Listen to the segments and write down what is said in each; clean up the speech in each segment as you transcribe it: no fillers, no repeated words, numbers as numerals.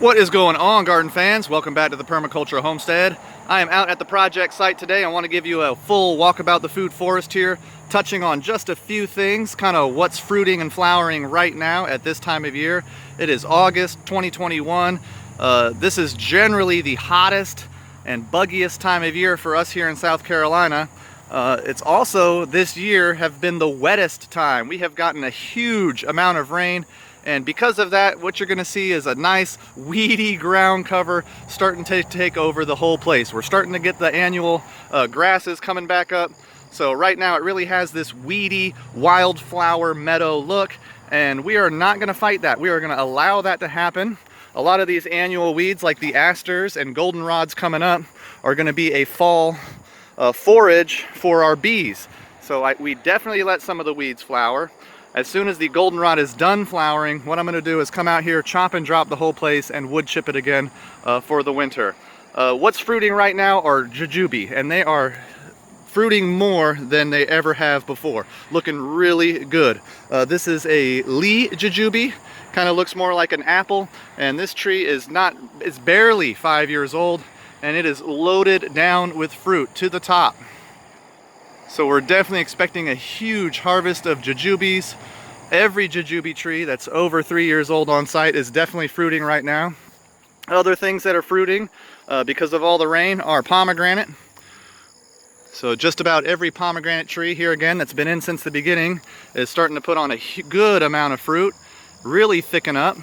What is going on, garden fans? Welcome back to the Permaculture Homestead. I am out at the project site today. I want to give you a full walkabout the food forest here, touching on just a few things, kind of what's fruiting and flowering right now at this time of year. It is August 2021. This is generally the hottest and buggiest time of year for us here in South Carolina. It's also, this year, have been the wettest time. We have gotten a huge amount of rain. And because of that, what you're going to see is a nice weedy ground cover starting to take over the whole place. We're starting to get the annual grasses coming back up. So right now it really has this weedy wildflower meadow look, and we are not going to fight that. We are going to allow that to happen. A lot of these annual weeds like the asters and goldenrods coming up are going to be a fall forage for our bees. So we definitely let some of the weeds flower. As soon as the goldenrod is done flowering, what I'm going to do is come out here, chop and drop the whole place, and wood chip it again for the winter. What's fruiting right now are jujube, and they are fruiting more than they ever have before. Looking really good. This is a Lange Jujube, kind of looks more like an apple, and this tree is it's barely 5 years old, and it is loaded down with fruit to the top. So we're definitely expecting a huge harvest of jujubes. Every jujube tree that's over 3 years old on site is definitely fruiting right now. Other things that are fruiting because of all the rain are pomegranate. So just about every pomegranate tree here again that's been in since the beginning is starting to put on a good amount of fruit, really thicken up.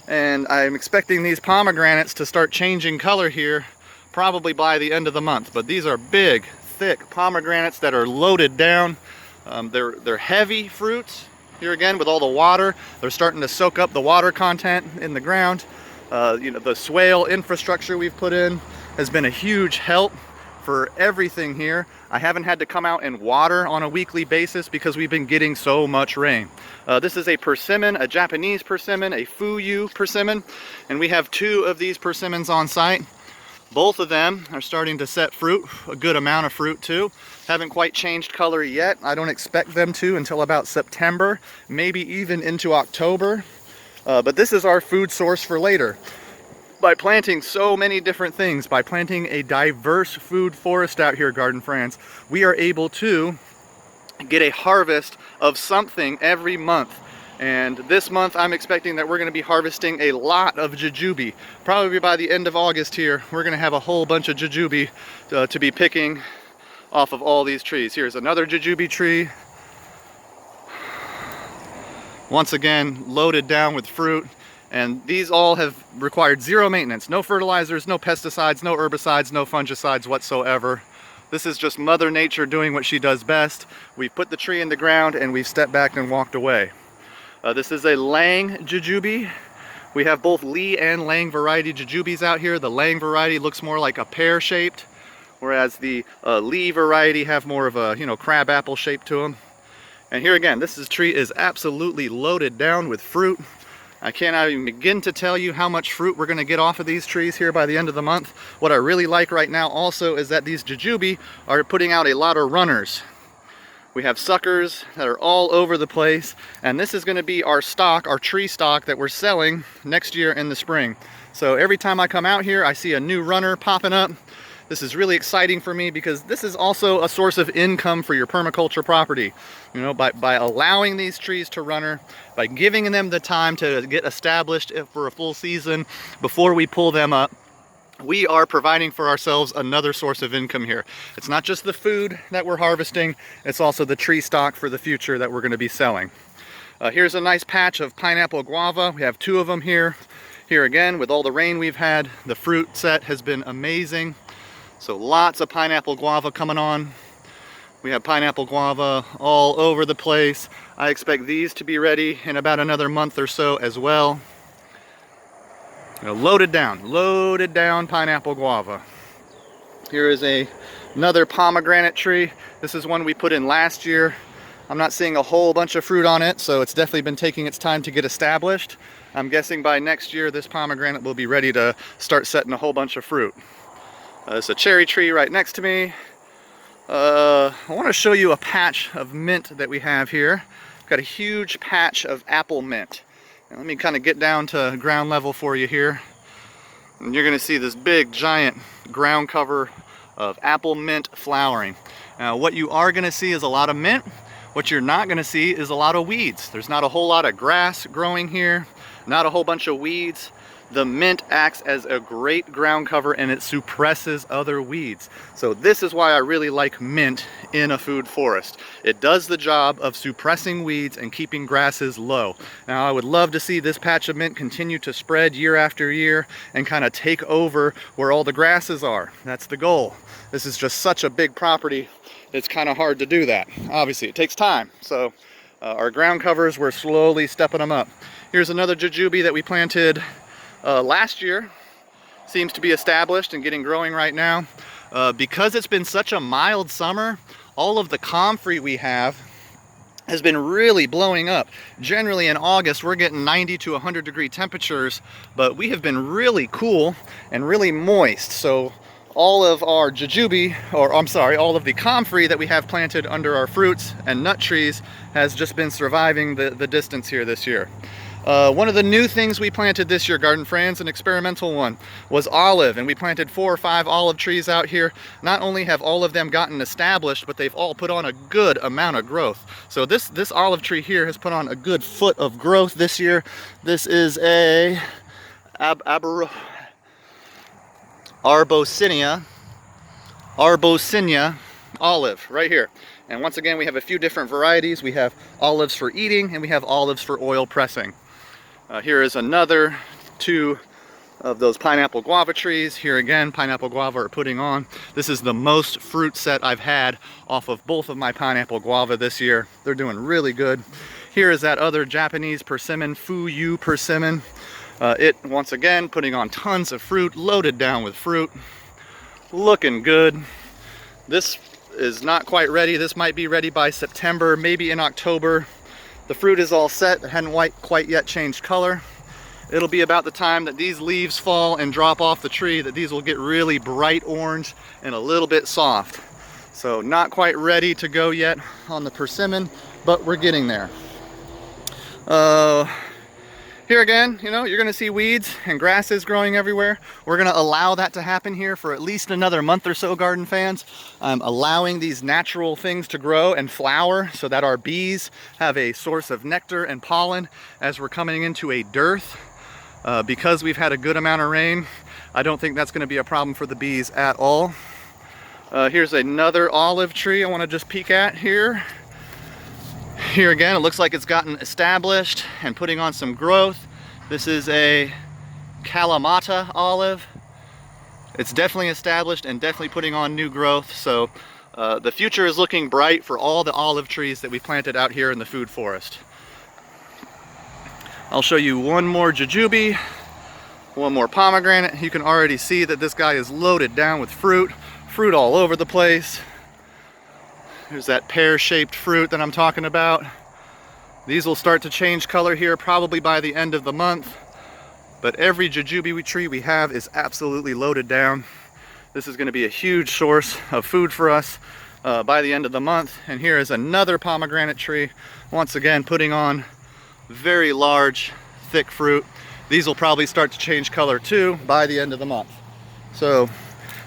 And I'm expecting these pomegranates to start changing color here probably by the end of the month. But these are big, thick pomegranates that are loaded down. They're heavy fruits. Here again, with all the water, they're starting to soak up the water content in the ground. The swale infrastructure we've put in has been a huge help for everything here. I haven't had to come out and water on a weekly basis because we've been getting so much rain. This is a persimmon, a Japanese persimmon, a Fuyu persimmon, and we have two of these persimmons on site. Both of them are starting to set fruit, a good amount of fruit too. Haven't quite changed color yet. I don't expect them to until about September, maybe even into October. But this is our food source for later. By planting so many different things, by planting a diverse food forest out here, garden friends, we are able to get a harvest of something every month. And this month I'm expecting that we're going to be harvesting a lot of jujube. Probably by the end of August here, we're going to have a whole bunch of jujube to be picking off of all these trees. Here's another jujube tree. Once again, loaded down with fruit. And these all have required zero maintenance. No fertilizers, no pesticides, no herbicides, no fungicides whatsoever. This is just Mother Nature doing what she does best. We've put the tree in the ground and we've stepped back and walked away. This is a Lange Jujube. We have both Lee and Lange variety jujubes out here. The Lange variety looks more like a pear shaped, whereas the Lee variety have more of a crab apple shape to them. And here again, this tree is absolutely loaded down with fruit. I cannot even begin to tell you how much fruit we're going to get off of these trees here by the end of the month. What I really like right now also is that these jujube are putting out a lot of runners. We have suckers that are all over the place, and this is going to be our stock, our tree stock that we're selling next year in the spring. So every time I come out here, I see a new runner popping up. This is really exciting for me because this is also a source of income for your permaculture property. By allowing these trees to runner, by giving them the time to get established for a full season before we pull them up, we are providing for ourselves another source of income here. It's not just the food that we're harvesting, it's also the tree stock for the future that we're going to be selling. Here's a nice patch of pineapple guava. We have two of them here. Here again, with all the rain we've had, the fruit set has been amazing. So lots of pineapple guava coming on. We have pineapple guava all over the place. I expect these to be ready in about another month or so as well. Loaded down pineapple guava. Here is another pomegranate tree. This is one we put in last year. I'm not seeing a whole bunch of fruit on it, so it's definitely been taking its time to get established. I'm guessing by next year this pomegranate will be ready to start setting a whole bunch of fruit. There's a cherry tree right next to me. I want to show you a patch of mint that we have here. We've got a huge patch of apple mint. And let me kind of get down to ground level for you here. And you're gonna see this big giant ground cover of apple mint flowering. Now what you are gonna see is a lot of mint. What you're not gonna see is a lot of weeds. There's not a whole lot of grass growing here, not a whole bunch of weeds. The mint acts as a great ground cover and it suppresses other weeds. So this is why I really like mint in a food forest. It does the job of suppressing weeds and keeping grasses low. Now I would love to see this patch of mint continue to spread year after year and kind of take over where all the grasses are. That's the goal. This is just such a big property, it's kind of hard to do that. Obviously it takes time. So our ground covers, we're slowly stepping them up. Here's another jujube that we planted last year. Seems to be established and getting growing right now. Because it's been such a mild summer, all of the comfrey we have has been really blowing up. Generally in August we're getting 90 to 100 degree temperatures, but we have been really cool and really moist. So all of our jujube, or I'm sorry, all of the comfrey that we have planted under our fruits and nut trees has just been surviving the distance here this year. One of the new things we planted this year, garden friends, an experimental one, was olive, and we planted 4 or 5 olive trees out here. Not only have all of them gotten established, but they've all put on a good amount of growth. So this olive tree here has put on a good foot of growth this year. This is a Arbocinia olive right here. And once again, we have a few different varieties. We have olives for eating and we have olives for oil pressing. Here is another 2 of those pineapple guava trees. Here again, pineapple guava are putting on. This is the most fruit set I've had off of both of my pineapple guava this year. They're doing really good. Here is that other Japanese persimmon, Fuyu persimmon. It, once again, putting on tons of fruit, loaded down with fruit. Looking good. This is not quite ready. This might be ready by September, maybe in October. The fruit is all set. It hadn't quite yet changed color. It'll be about the time that these leaves fall and drop off the tree that these will get really bright orange and a little bit soft. So not quite ready to go yet on the persimmon, but we're getting there. Here again, you know, you're gonna see weeds and grasses growing everywhere. We're gonna allow that to happen here for at least another month or so, garden fans. I'm allowing these natural things to grow and flower so that our bees have a source of nectar and pollen as we're coming into a dearth. Because we've had a good amount of rain, I don't think that's gonna be a problem for the bees at all. Here's another olive tree I wanna just peek at here. Here again, it looks like it's gotten established and putting on some growth. This is a Kalamata olive. It's definitely established and definitely putting on new growth. So the future is looking bright for all the olive trees that we planted out here in the food forest. I'll show you one more jujube, one more pomegranate. You can already see that this guy is loaded down with fruit all over the place. There's that pear-shaped fruit that I'm talking about. These will start to change color here probably by the end of the month. But every jujube tree we have is absolutely loaded down. This is going to be a huge source of food for us by the end of the month. And here is another pomegranate tree. Once again, putting on very large, thick fruit. These will probably start to change color too by the end of the month. So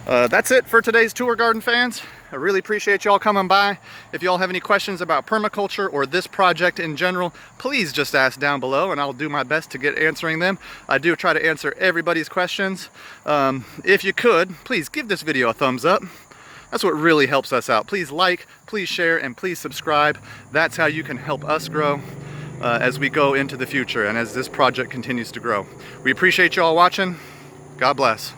that's it for today's tour, garden fans. I really appreciate y'all coming by. If y'all have any questions about permaculture or this project in general, please just ask down below and I'll do my best to get answering them. I do try to answer everybody's questions. If you could, please give this video a thumbs up. That's what really helps us out. Please like, please share, and please subscribe. That's how you can help us grow as we go into the future and as this project continues to grow. We appreciate y'all watching. God bless.